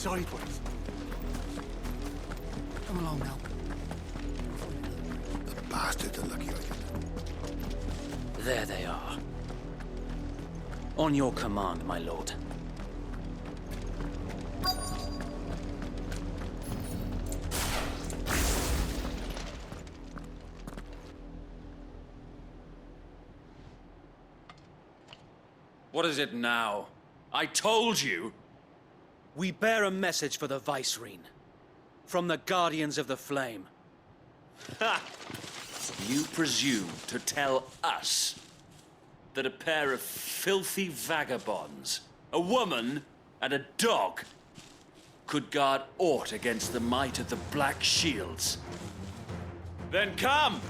sideways. Come along now. The bastards are lucky I did. There they are. On your command, my lord. What is it now? I told you! We bear a message for the Vicereine. From the Guardians of the Flame. Ha! You presume to tell us that a pair of filthy vagabonds, a woman and a dog, could guard aught against the might of the Black Shields? Then come!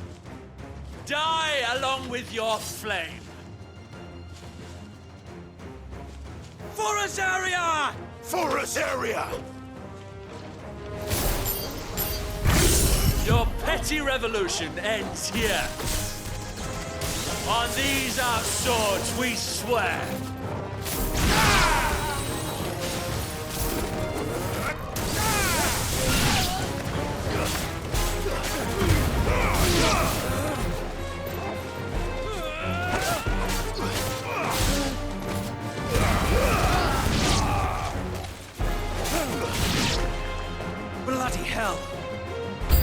Die along with your flame! For us, area! For us, area! Your petty revolution ends here. On these our swords we swear. Bloody hell!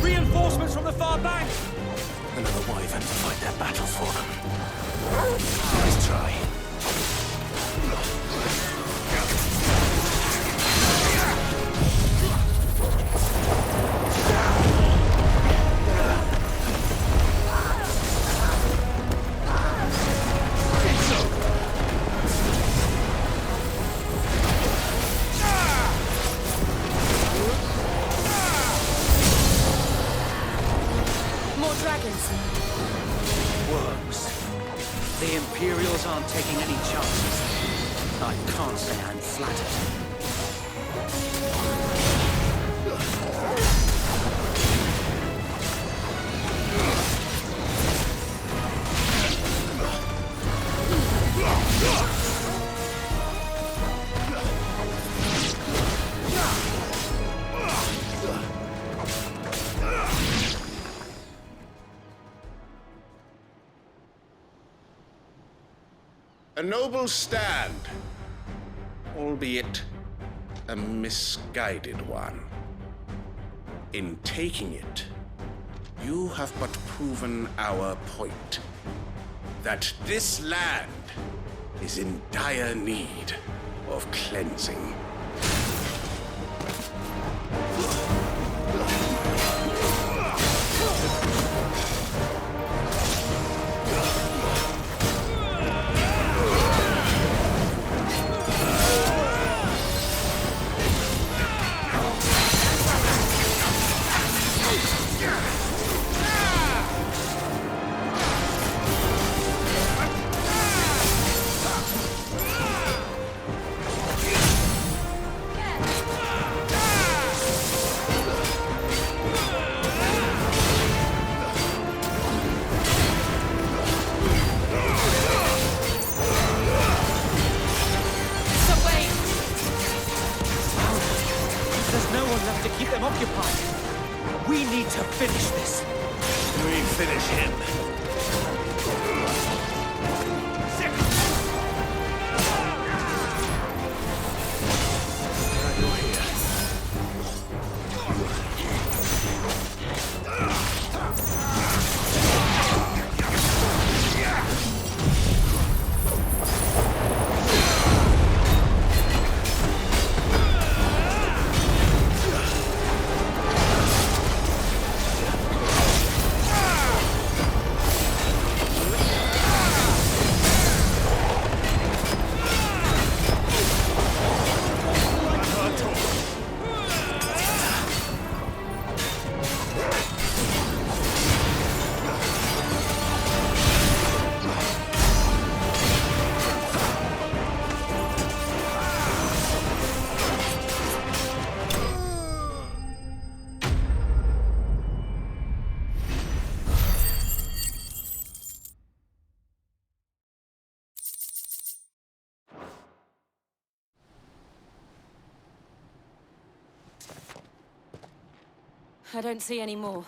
Reinforcements from the far bank! Another wyvern to fight their battle for them. Let's try. More dragons. Worms. The Imperials aren't taking any chances. I can't say I'm flattered. A noble stand, albeit a misguided one. In taking it, you have but proven our point, that this land is in dire need of cleansing. I don't see any more.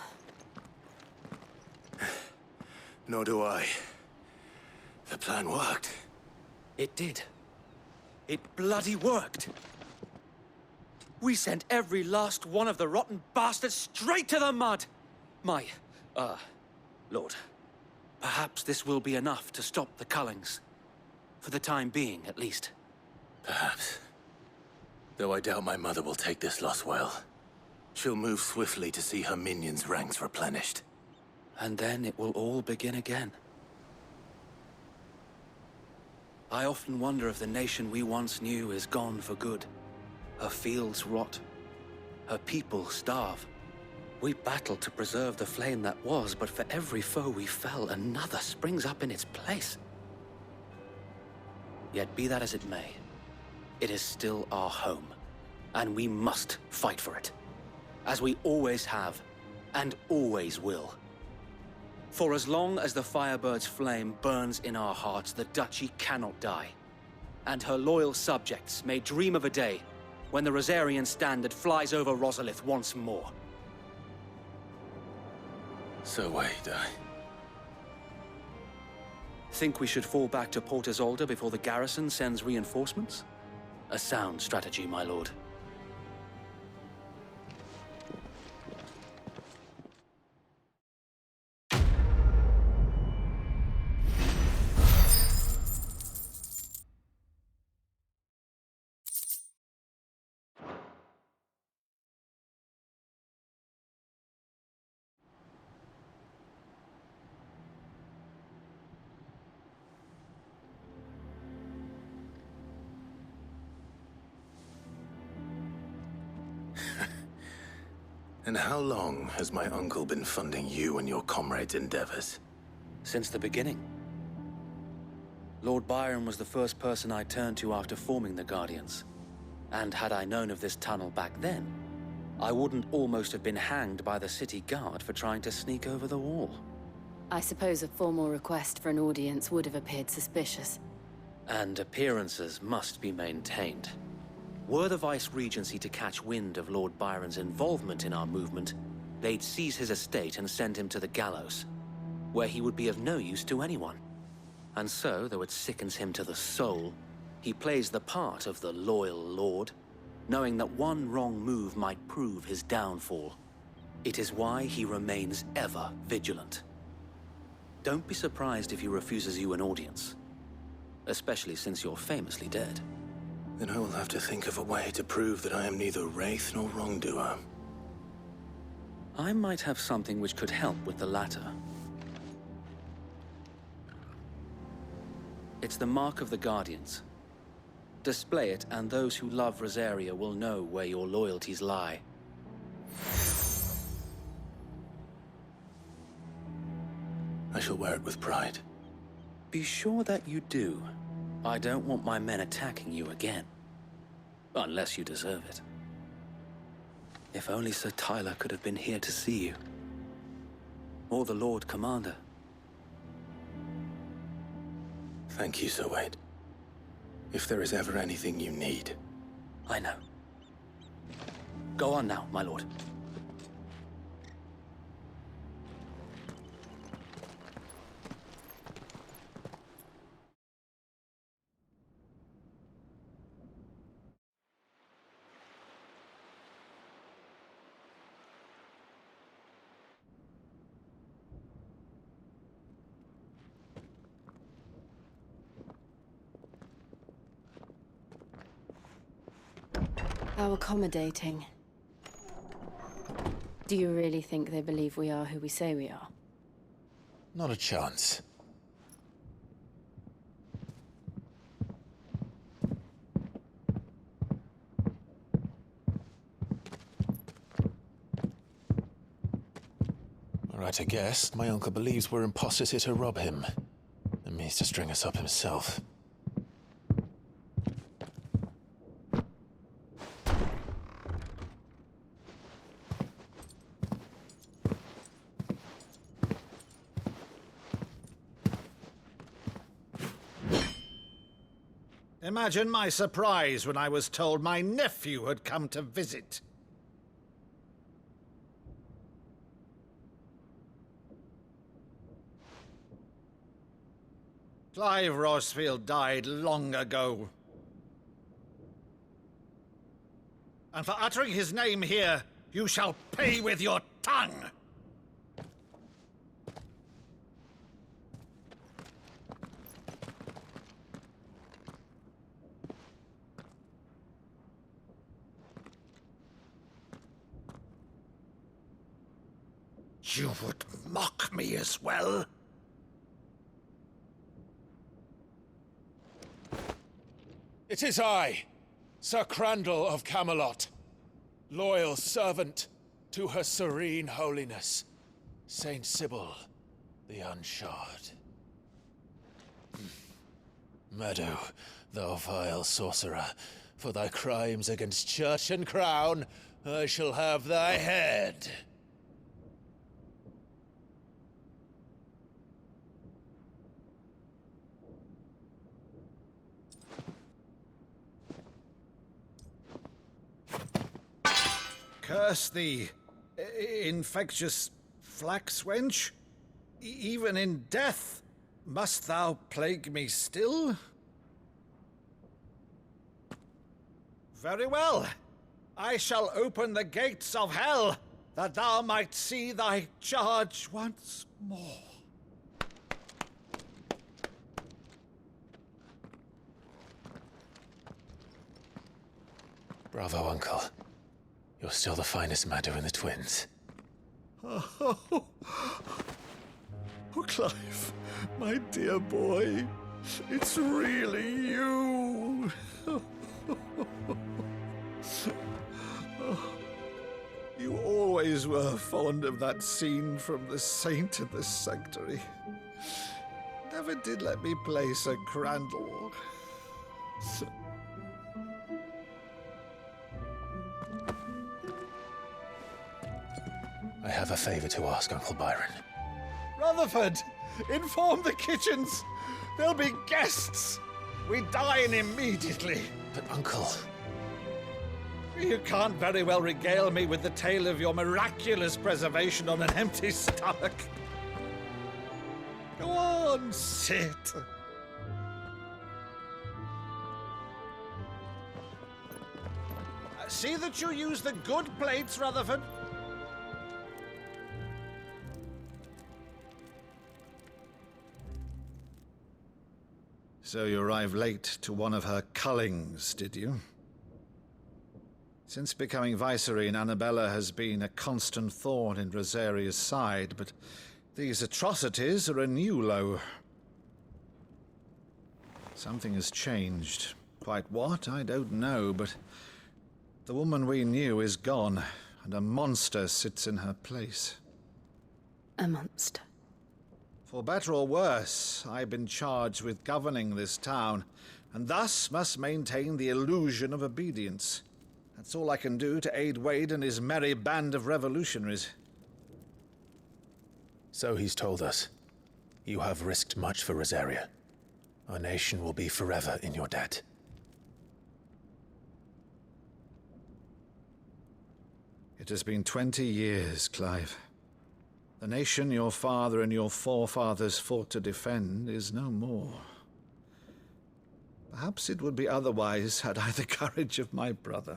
Nor do I. The plan worked. It did. It bloody worked. We sent every last one of the rotten bastards straight to the mud! Lord, perhaps this will be enough to stop the Cullings. For the time being, at least. Perhaps. Though I doubt my mother will take this loss well. She'll move swiftly to see her minions' ranks replenished. And then it will all begin again. I often wonder if the nation we once knew is gone for good. Her fields rot. Her people starve. We battled to preserve the flame that was, but for every foe we fell, another springs up in its place. Yet be that as it may, it is still our home, and we must fight for it. As we always have, and always will. For as long as the Firebird's flame burns in our hearts, the Duchy cannot die. And her loyal subjects may dream of a day when the Rosarian standard flies over Rosalith once more. So wait, Think we should fall back to Port Isolde before the garrison sends reinforcements? A sound strategy, my lord. And how long has my uncle been funding you and your comrades' endeavors? Since the beginning. Lord Byron was the first person I turned to after forming the Guardians. And had I known of this tunnel back then, I wouldn't almost have been hanged by the city guard for trying to sneak over the wall. I suppose a formal request for an audience would have appeared suspicious. And appearances must be maintained. Were the Vice-Regency to catch wind of Lord Byron's involvement in our movement, they'd seize his estate and send him to the gallows, where he would be of no use to anyone. And so, though it sickens him to the soul, he plays the part of the loyal lord, knowing that one wrong move might prove his downfall. It is why he remains ever vigilant. Don't be surprised if he refuses you an audience, especially since you're famously dead. Then I will have to think of a way to prove that I am neither wraith nor wrongdoer. I might have something which could help with the latter. It's the mark of the Guardians. Display it, and those who love Rosaria will know where your loyalties lie. I shall wear it with pride. Be sure that you do. I don't want my men attacking you again. Unless you deserve it. If only Sir Tyler could have been here to see you. Or the Lord Commander. Thank you, Sir Wade. If there is ever anything you need. I know. Go on now, my lord. How accommodating. Do you really think they believe we are who we say we are? Not a chance. Right to guess, my uncle believes we're imposters here to rob him, and means to string us up himself. Imagine my surprise when I was told my nephew had come to visit. Clive Rossfield died long ago. And for uttering his name here, you shall pay with your tongue! You would mock me as well? It is I, Sir Crandall of Camelot, loyal servant to Her Serene Holiness, Saint Sybil the Unshod. Meadow, thou vile sorcerer, for thy crimes against church and crown, I shall have thy head. Curse thee, infectious flax wench. Even in death, must thou plague me still? Very well. I shall open the gates of hell, that thou might see thy charge once more. Bravo, Uncle. You're still the finest Meadow in the twins. Oh, Clive, my dear boy, it's really you. You always were fond of that scene from The Saint in the Sanctuary. Never did let me play Sir Crandall. I have a favor to ask, Uncle Byron. Rutherford, inform the kitchens. There'll be guests. We dine immediately. But, Uncle... You can't very well regale me with the tale of your miraculous preservation on an empty stomach. Go on, sit. See that you use the good plates, Rutherford. So you arrived late to one of her cullings, did you? Since becoming Vicereine, Annabella has been a constant thorn in Rosaria's side, but these atrocities are a new low. Something has changed. Quite what, I don't know, but the woman we knew is gone, and a monster sits in her place. A monster. For better or worse, I've been charged with governing this town, and thus must maintain the illusion of obedience. That's all I can do to aid Wade and his merry band of revolutionaries. So he's told us. You have risked much for Rosaria. Our nation will be forever in your debt. It has been 20 years, Clive. The nation your father and your forefathers fought to defend is no more. Perhaps it would be otherwise had I the courage of my brother.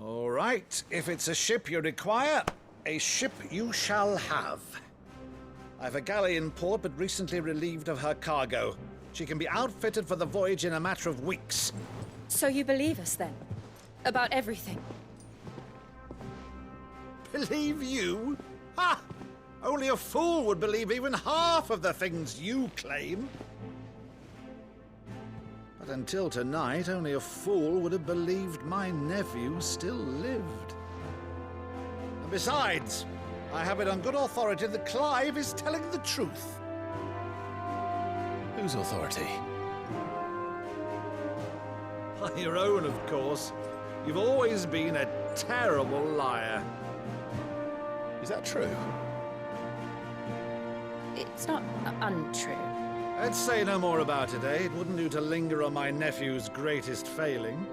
All right, if it's a ship you require, a ship you shall have. I've a galley in port, but recently relieved of her cargo. She can be outfitted for the voyage in a matter of weeks. So you believe us, then? About everything? Believe you? Ha! Only a fool would believe even half of the things you claim. But until tonight, only a fool would have believed my nephew still lived. And besides, I have it on good authority that Clive is telling the truth. Whose authority? Your own, of course. You've always been a terrible liar. Is that true? It's not untrue. Let's say no more about it, eh? It wouldn't do to linger on my nephew's greatest failing.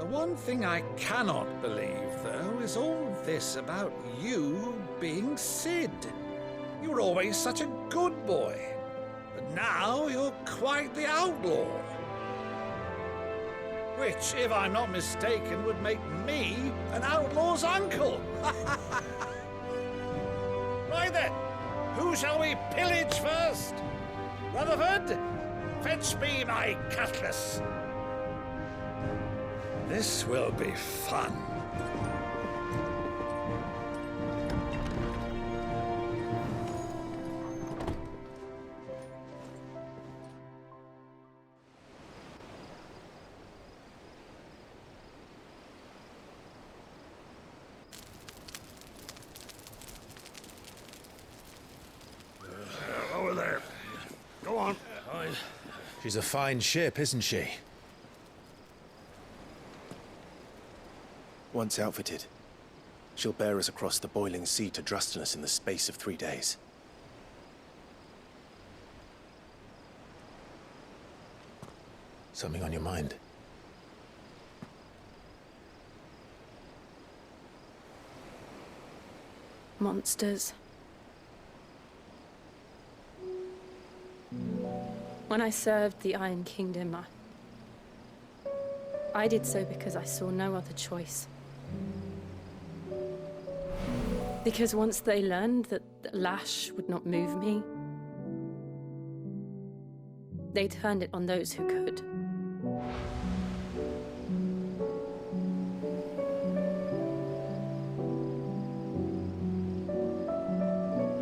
The one thing I cannot believe, though, is all this about you being Sid. You were always such a good boy, but now you're quite the outlaw. Which, if I'm not mistaken, would make me an outlaw's uncle. Right then, who shall we pillage first? Rutherford, fetch me my cutlass. This will be fun. Over there. Go on. She's a fine ship, isn't she? Once outfitted, she'll bear us across the boiling sea to Drustinus in the space of 3 days. Something on your mind? Monsters. When I served the Iron Kingdom, I did so because I saw no other choice. Because once they learned that the lash would not move me, they turned it on those who could.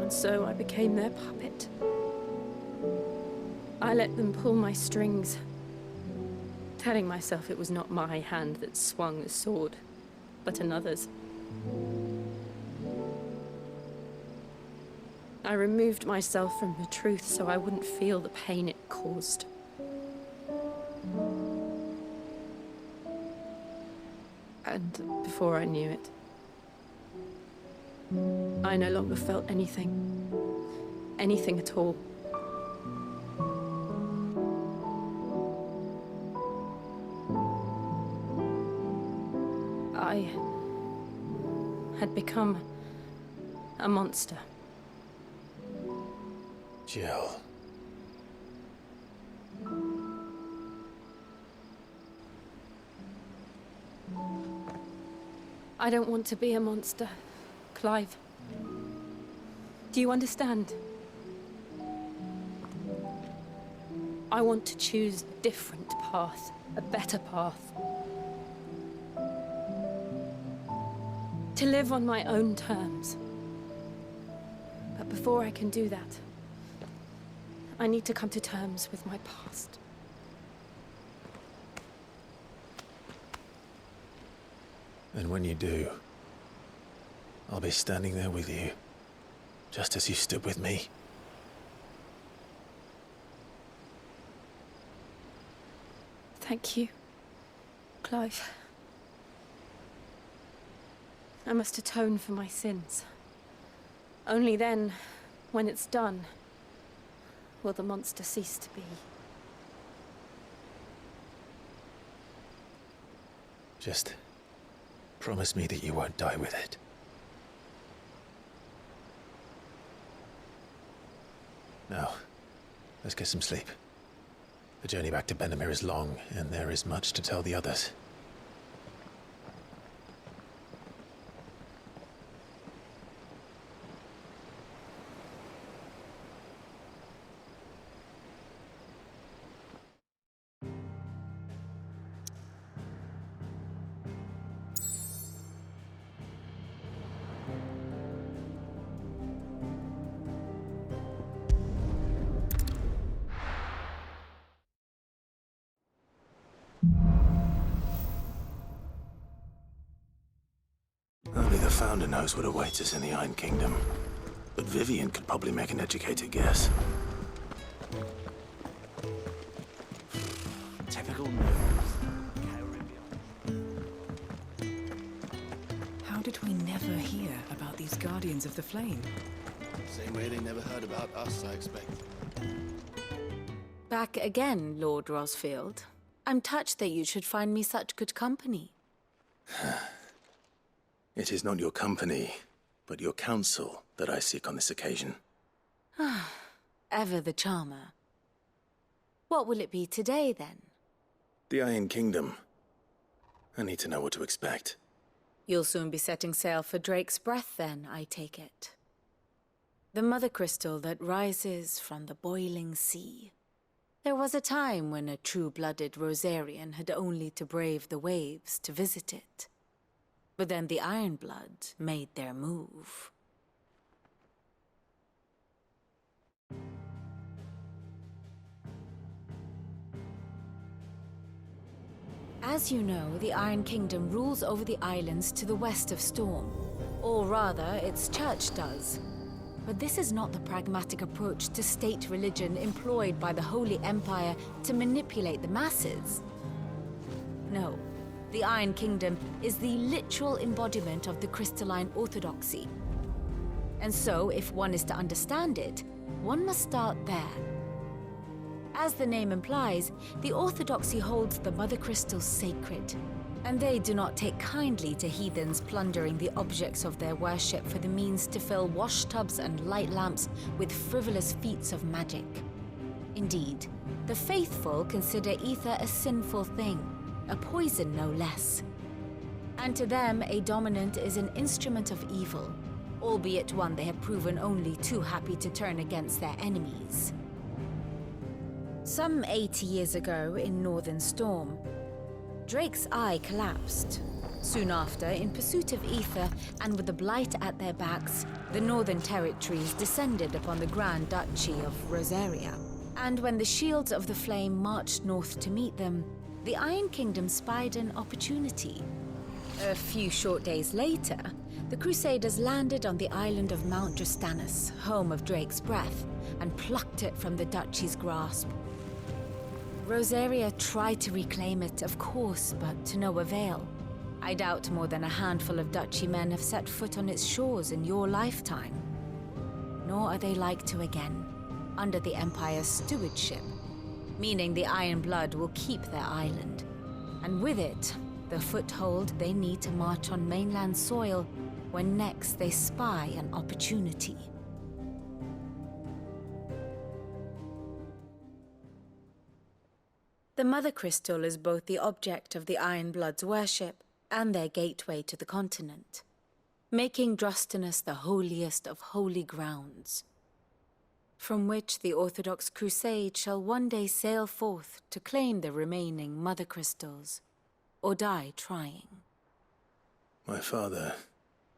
And so I became their puppet. I let them pull my strings, telling myself it was not my hand that swung the sword, but another's. I removed myself from the truth so I wouldn't feel the pain it caused. And before I knew it, I no longer felt anything. Anything at all. I had become a monster. Jill. I don't want to be a monster, Clive. Do you understand? I want to choose a different path, a better path. To live on my own terms. But before I can do that, I need to come to terms with my past. And when you do, I'll be standing there with you, just as you stood with me. Thank you, Clive. I must atone for my sins. Only then, when it's done, will the monster cease to be. Just promise me that you won't die with it. Now, let's get some sleep. The journey back to Benamir is long, and there is much to tell the others. Only the Founder knows what awaits us in the Iron Kingdom. But Vivian could probably make an educated guess. Typical nerds. How did we never hear about these Guardians of the Flame? Same way they never heard about us, I expect. Back again, Lord Rosfield. I'm touched that you should find me such good company. It is not your company, but your counsel that I seek on this occasion. Ever the charmer. What will it be today, then? The Iron Kingdom. I need to know what to expect. You'll soon be setting sail for Drake's Breath, then, I take it. The mother crystal that rises from the boiling sea. There was a time when a true-blooded Rosarian had only to brave the waves to visit it. But then the Ironblood made their move. As you know, the Iron Kingdom rules over the islands to the west of Storm. Or rather, its church does. But this is not the pragmatic approach to state religion employed by the Holy Empire to manipulate the masses. No, the Iron Kingdom is the literal embodiment of the crystalline orthodoxy. And so, if one is to understand it, one must start there. As the name implies, the orthodoxy holds the mother crystals sacred, and they do not take kindly to heathens plundering the objects of their worship for the means to fill washtubs and light lamps with frivolous feats of magic. Indeed, the faithful consider ether a sinful thing, a poison no less. And to them, a dominant is an instrument of evil, albeit one they have proven only too happy to turn against their enemies. Some 80 years ago, in Northern Storm, Drake's eye collapsed. Soon after, in pursuit of ether and with the blight at their backs, the Northern Territories descended upon the Grand Duchy of Rosaria. And when the Shields of the Flame marched north to meet them, the Iron Kingdom spied an opportunity. A few short days later, the Crusaders landed on the island of Mount Drastanus, home of Drake's Breath, and plucked it from the Duchy's grasp. Rosaria tried to reclaim it, of course, but to no avail. I doubt more than a handful of Duchy men have set foot on its shores in your lifetime. Nor are they like to again, under the Empire's stewardship, meaning the Iron Blood will keep their island, and with it, the foothold they need to march on mainland soil when next they spy an opportunity. The Mother Crystal is both the object of the Iron Blood's worship and their gateway to the continent, making Drastanus the holiest of holy grounds, from which the Orthodox Crusade shall one day sail forth to claim the remaining Mother Crystals, or die trying. My father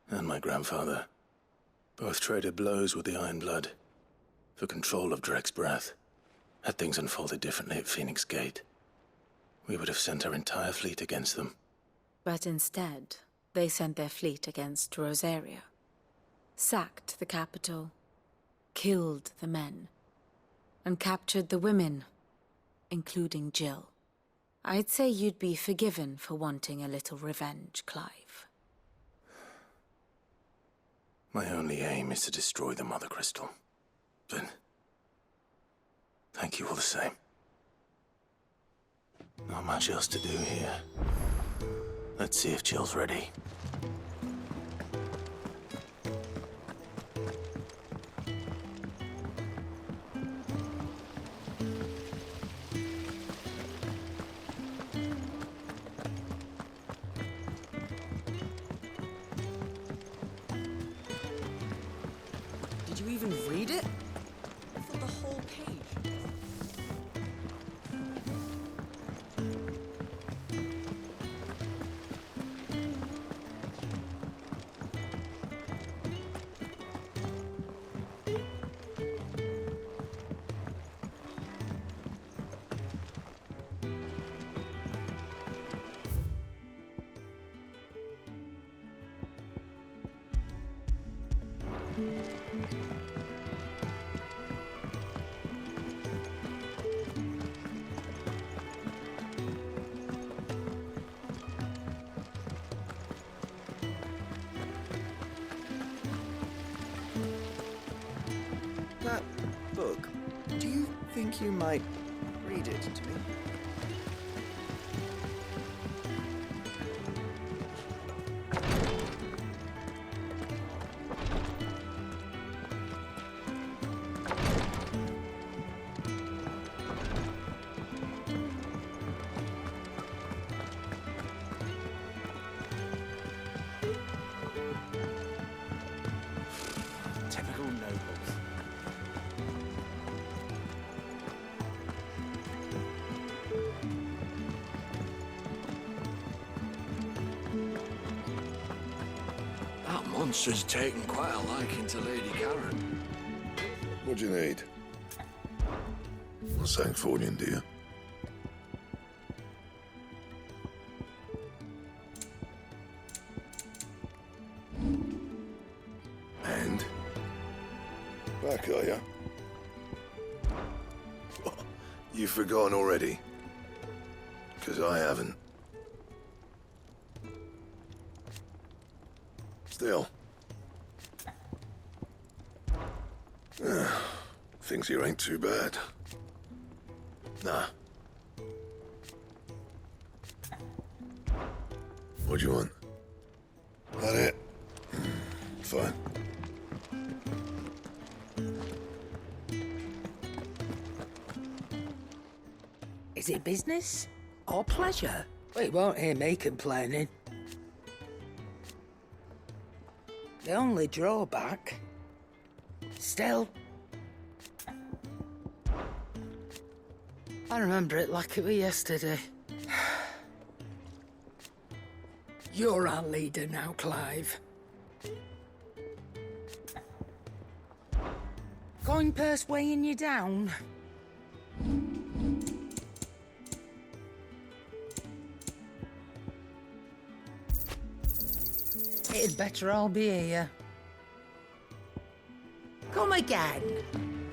and my grandfather both traded blows with the Iron Blood for control of Drake's Breath. Had things unfolded differently at Phoenix Gate, we would have sent our entire fleet against them. But instead, they sent their fleet against Rosaria, sacked the capital, killed the men, and captured the women, including Jill. I'd say you'd be forgiven for wanting a little revenge, Clive. My only aim is to destroy the Mother Crystal. But thank you all the same. Not much else to do here. Let's see if Jill's ready. Did you even read it? I thought the whole page. That book, do you think you might read it to me? monster's taken quite a liking to Lady Karen. What do you need? A Sancfordian, do you? And? Back, are ya? You've forgotten already? 'Cause I haven't. Still. Things here ain't too bad. Nah. What do you want? That it? Fine. Is it business or pleasure? We won't hear me complaining. The only drawback... Still... I remember it like it was yesterday. You're our leader now, Clive. Coin purse weighing you down? It'd better all be here. Come again.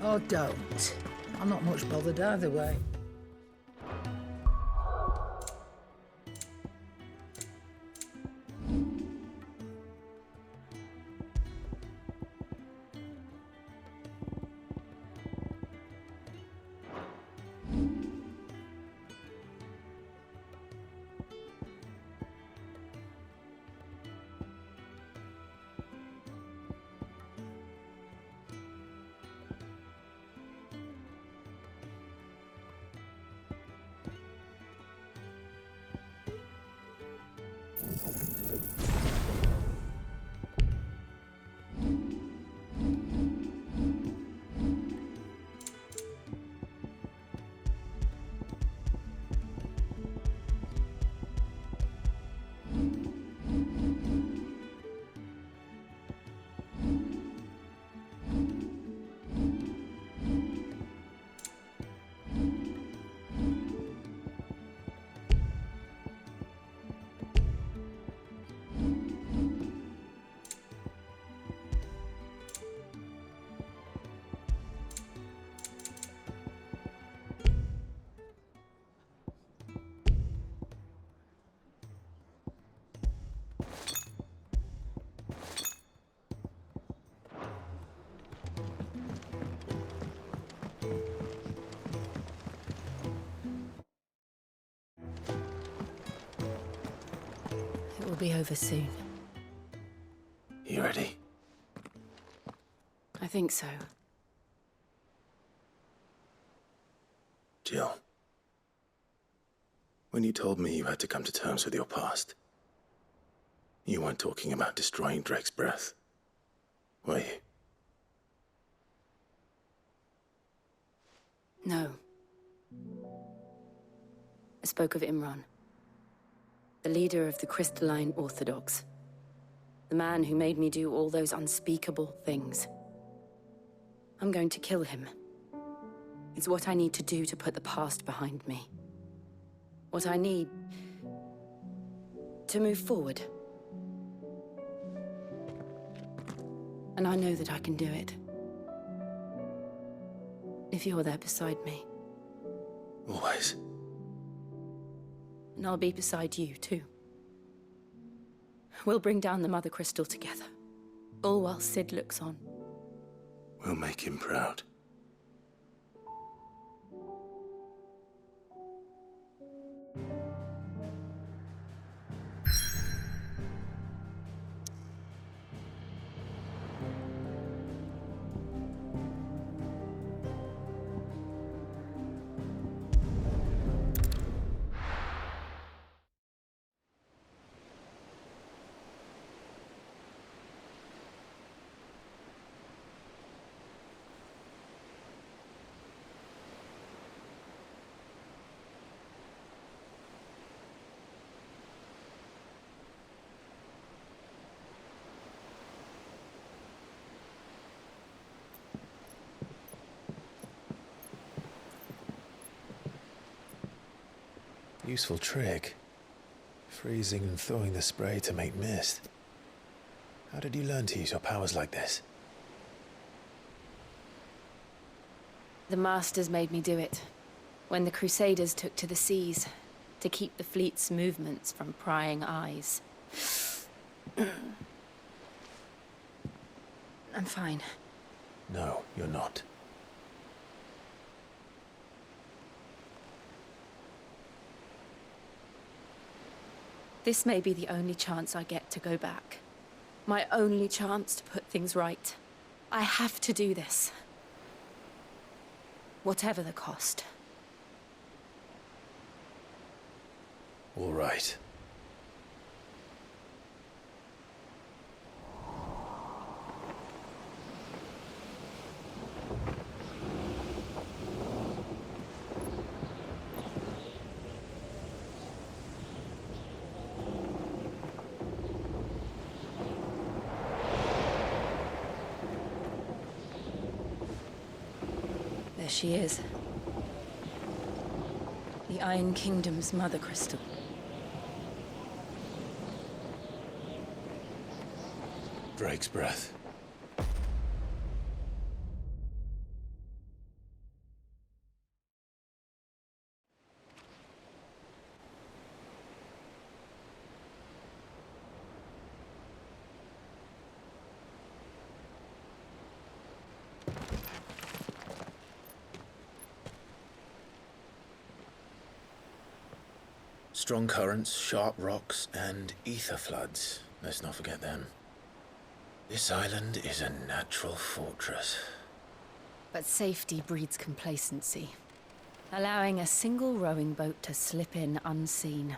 Or don't. I'm not much bothered either way. It will be over soon. You ready? I think so. Jill. When you told me you had to come to terms with your past, you weren't talking about destroying Drake's breath, were you? No. I spoke of Imran, the leader of the Crystalline Orthodox. The man who made me do all those unspeakable things. I'm going to kill him. It's what I need to do to put the past behind me. What I need to move forward. And I know that I can do it. If you're there beside me. Always. And I'll be beside you, too. We'll bring down the Mother Crystal together. All while Sid looks on. We'll make him proud. Useful trick. Freezing and thawing the spray to make mist. How did you learn to use your powers like this? The Masters made me do it. When the Crusaders took to the seas, to keep the fleet's movements from prying eyes. I'm fine. No, you're not. This may be the only chance I get to go back. My only chance to put things right. I have to do this. Whatever the cost. All right. There she is. The Iron Kingdom's Mother Crystal. Drake's breath. Strong currents, sharp rocks, and ether floods. Let's not forget them. This island is a natural fortress. But safety breeds complacency. Allowing a single rowing boat to slip in unseen.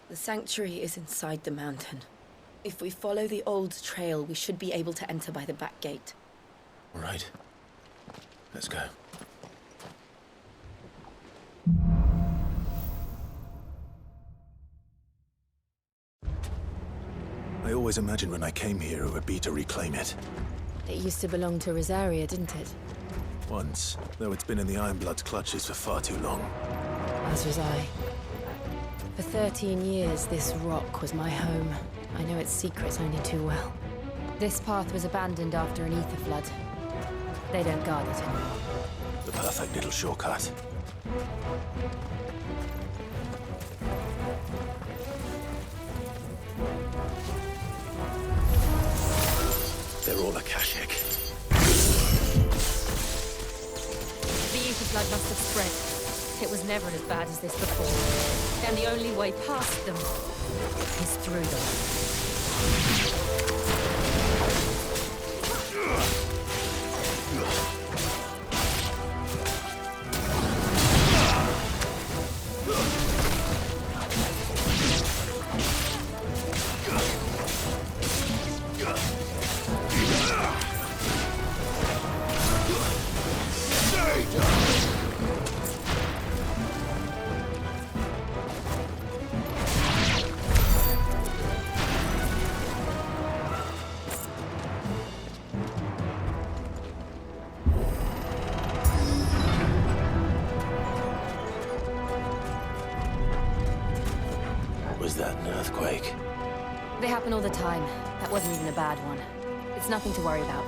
The sanctuary is inside the mountain. If we follow the old trail, we should be able to enter by the back gate. All right. Let's go. I always imagined when I came here it would be to reclaim it. It used to belong to Rosaria, didn't it? Once, though it's been in the Ironblood's clutches for far too long. As was I. For 13 years, this rock was my home. I know its secrets only too well. This path was abandoned after an ether flood. They don't guard it anymore. The perfect little shortcut. They're all Akashic. The ether flood must have spread. It was never as bad as this before. And the only way past them is through them. Was that an earthquake? They happen all the time. That wasn't even a bad one. It's nothing to worry about.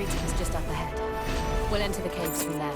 greeting is just up ahead. We'll enter the caves from there.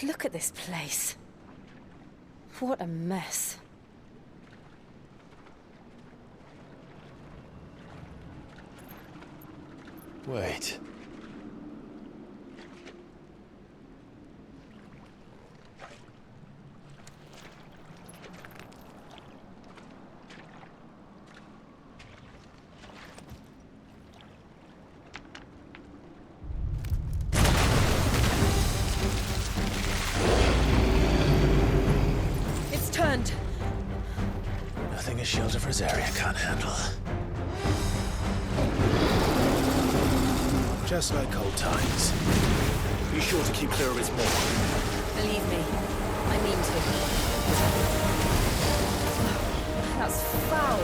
Look at this place. What a mess. Wait. It's turned. Nothing a shield of Rosaria can't handle. Just like old times. Be sure to keep clear of its maw. Believe me, I mean to. That's foul.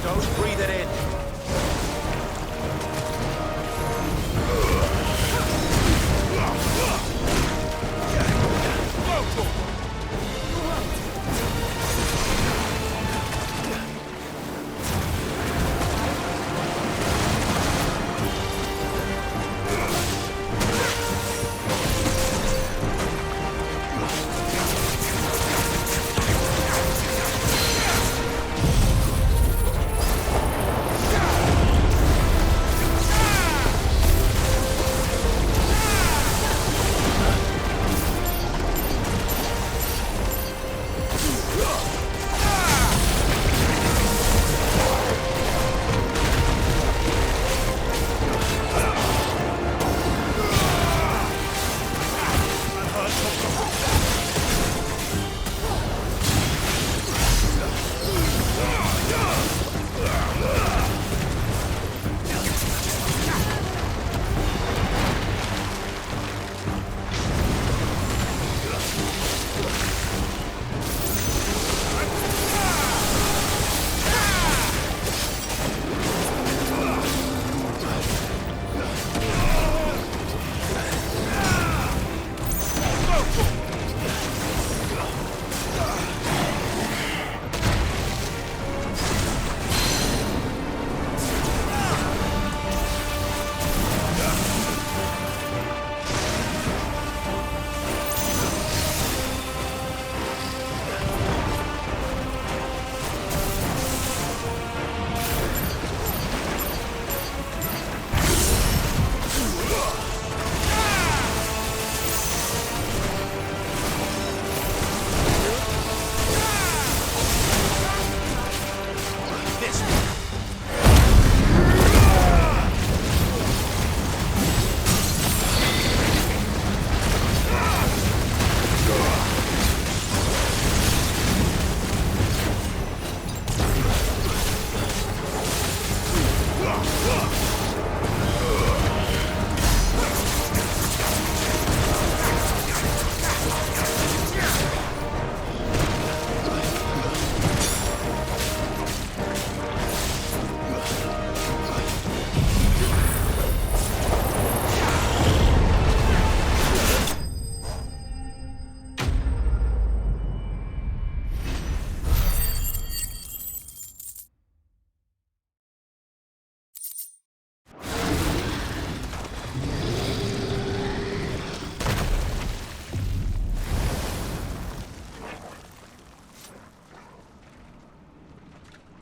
Don't breathe it in.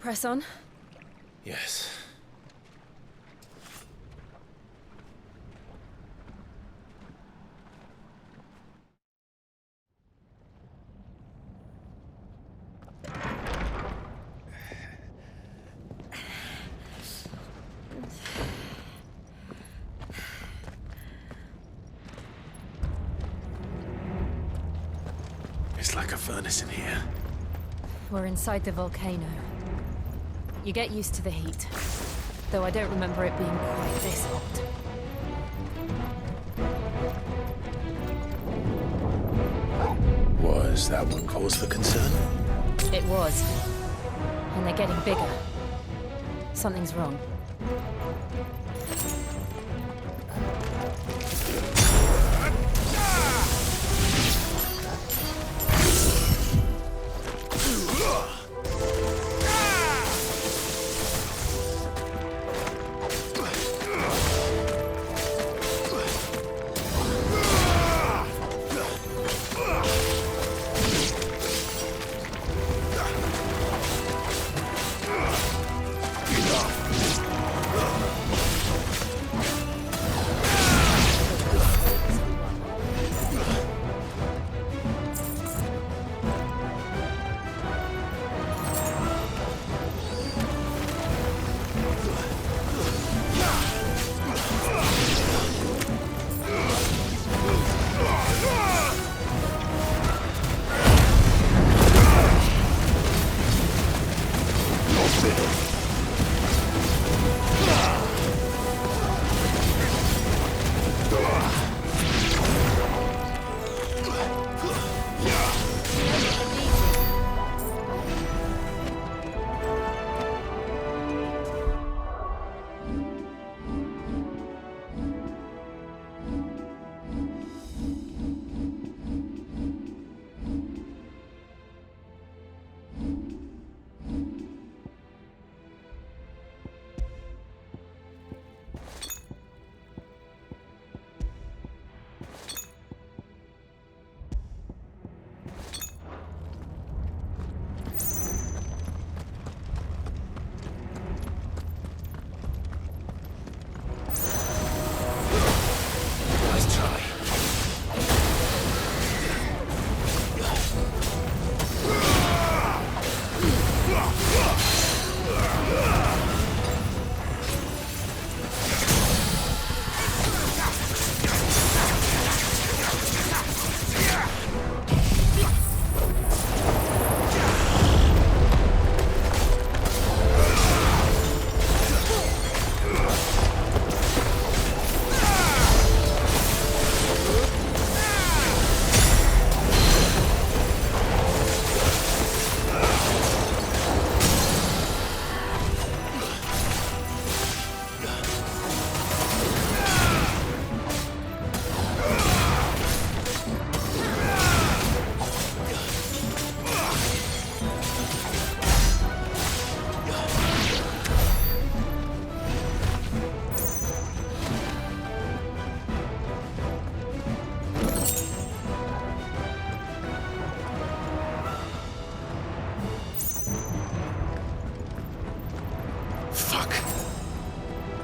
Press on. Yes. It's like a furnace in here. We're inside the volcano. You get used to the heat, though I don't remember it being quite this hot. Was that one cause for concern? It was. And they're getting bigger. Something's wrong.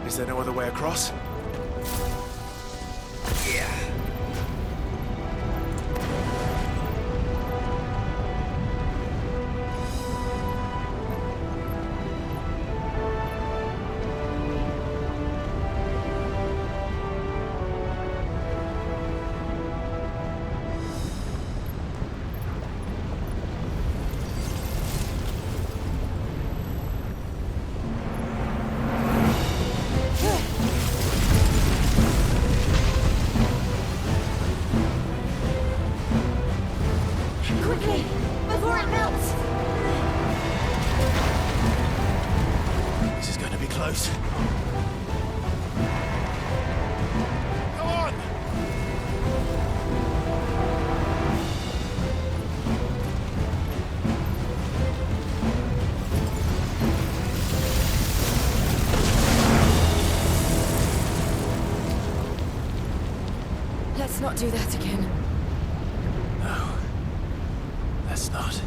Is there no other way across? Quickly, before it melts! This is going to be close. Come on! Let's not do that again. No. Let's not.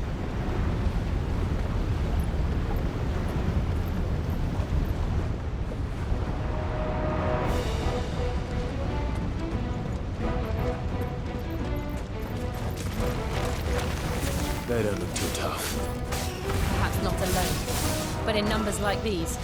They don't look too tough. Perhaps not alone, but in numbers like these.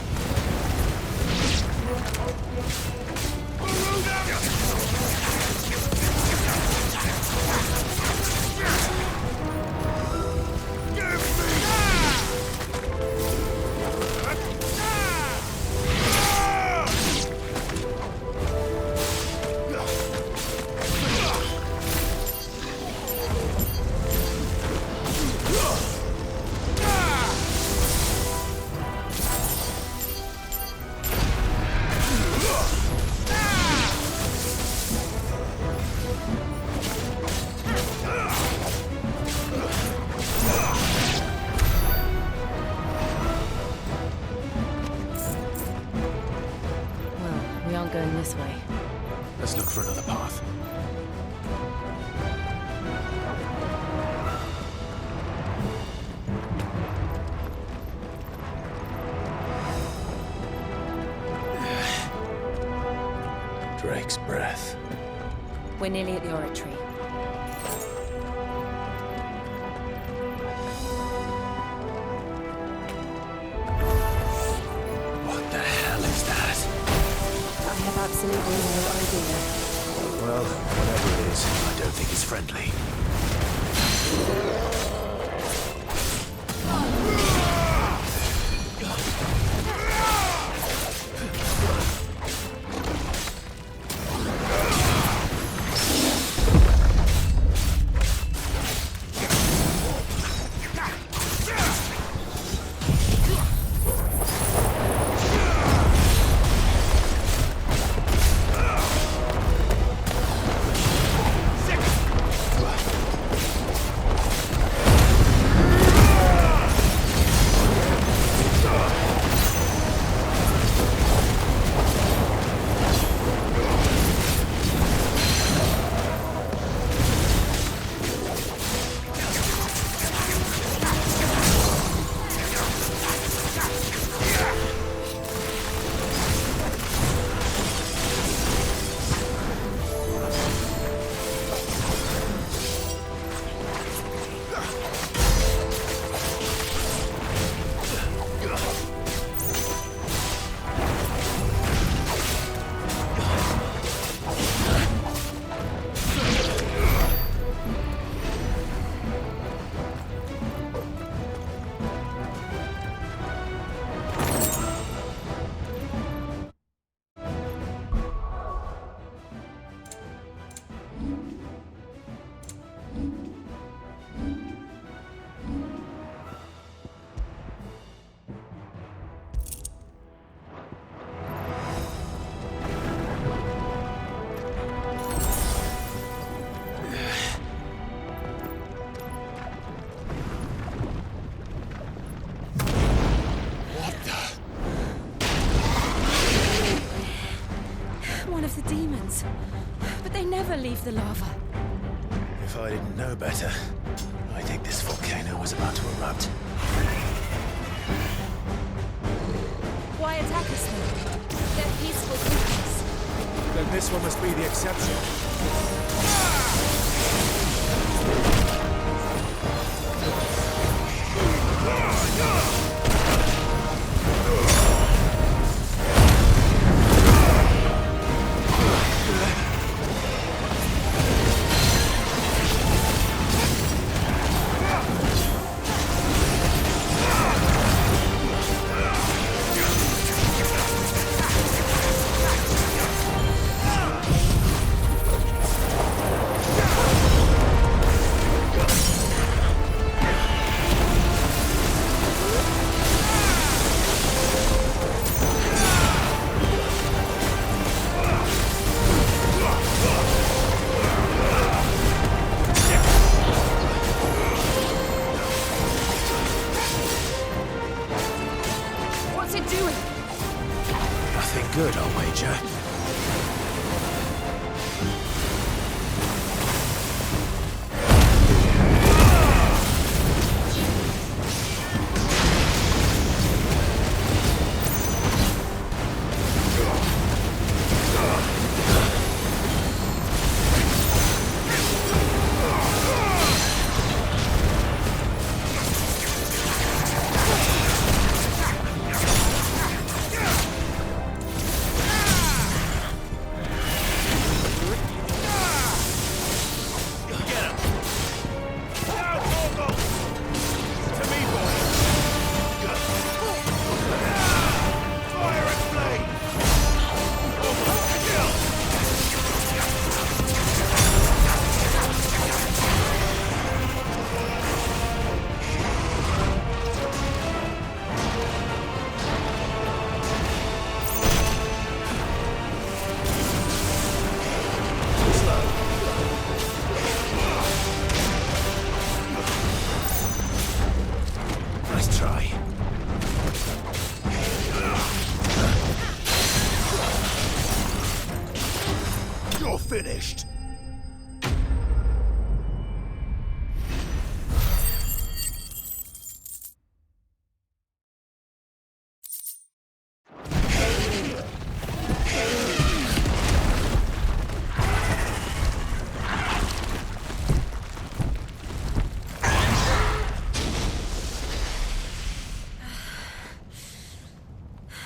aren't going this way. Let's look for another path. Drake's breath. We're nearly at the oratory. What the hell is that? I have absolutely no idea. Well, whatever it is, I don't think it's friendly. One of the demons. But they never leave the lava. If I didn't know better, I think this volcano was about to erupt. Why attack us then? They're peaceful creatures. Then this one must be the exception. What's it doing? Nothing good, I'll wager. you're finished.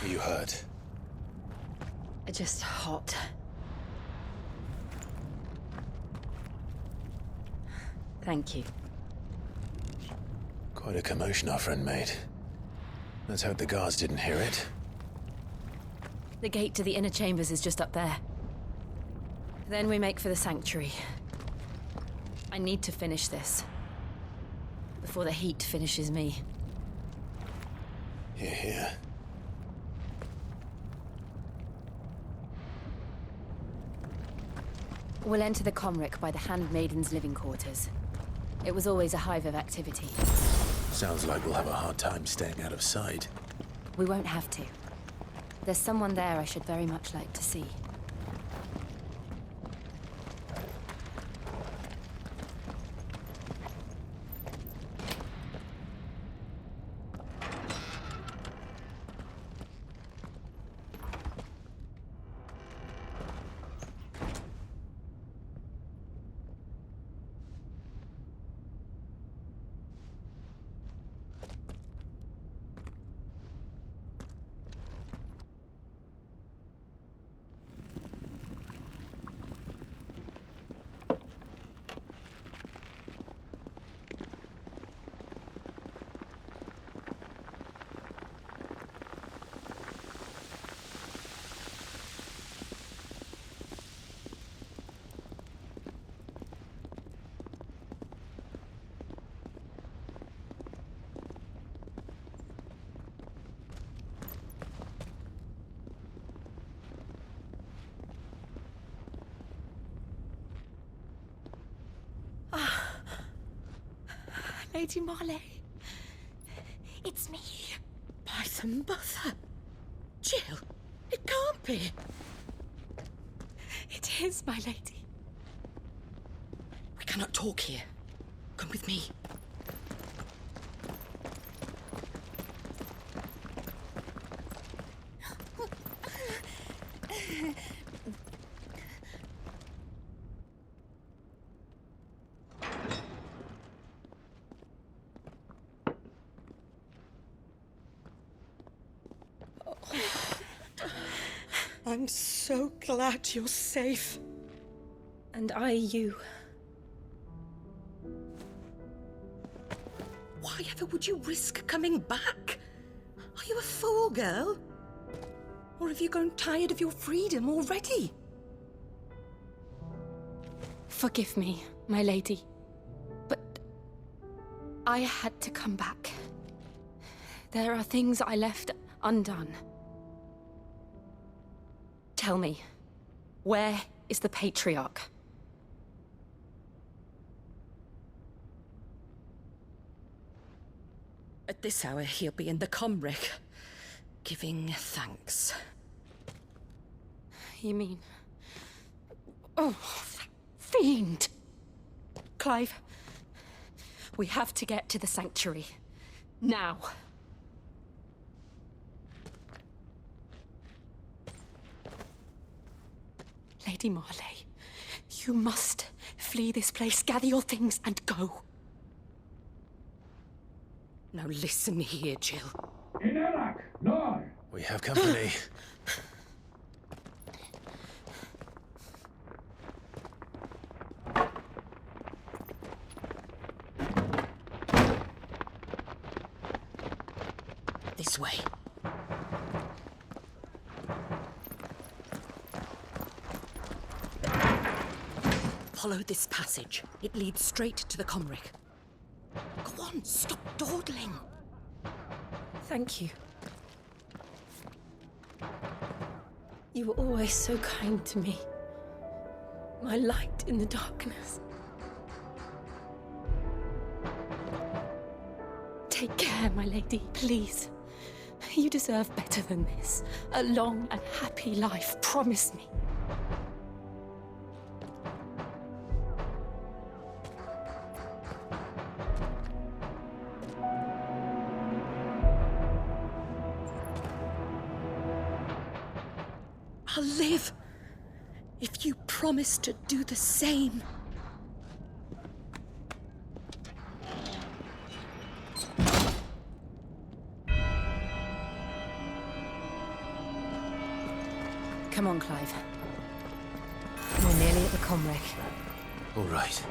Are you hurt? Just hot. Thank you. Quite a commotion our friend made. Let's hope the guards didn't hear it. The gate to the inner chambers is just up there. Then we make for the sanctuary. I need to finish this. Before the heat finishes me. Hear, hear. We'll enter the Comric by the Handmaiden's living quarters. It was always a hive of activity. Sounds like we'll have a hard time staying out of sight. We won't have to. There's someone there I should very much like to see. Lady Marley. It's me. By the mother. Jill, it can't be. It is, my lady. We cannot talk here. Come with me. I'm so glad you're safe. And you. Why ever would you risk coming back? Are you a fool, girl? Or have you grown tired of your freedom already? Forgive me, my lady. But I had to come back. There are things I left undone. Tell me, where is the Patriarch? At this hour, he'll be in the Comric, giving thanks. You mean... Oh, that fiend! Clive, we have to get to the sanctuary. Now. Lady Marley, you must flee this place, gather your things, and go. Now listen here, Jill. We have company. This way. Follow this passage. It leads straight to the Comric. Go on, stop dawdling. Thank you. You were always so kind to me. My light in the darkness. Take care, my lady, please. You deserve better than this. A long and happy life, promise me. I'll live if you promise to do the same. Come on, Clive. We're nearly at the comwreck. All right.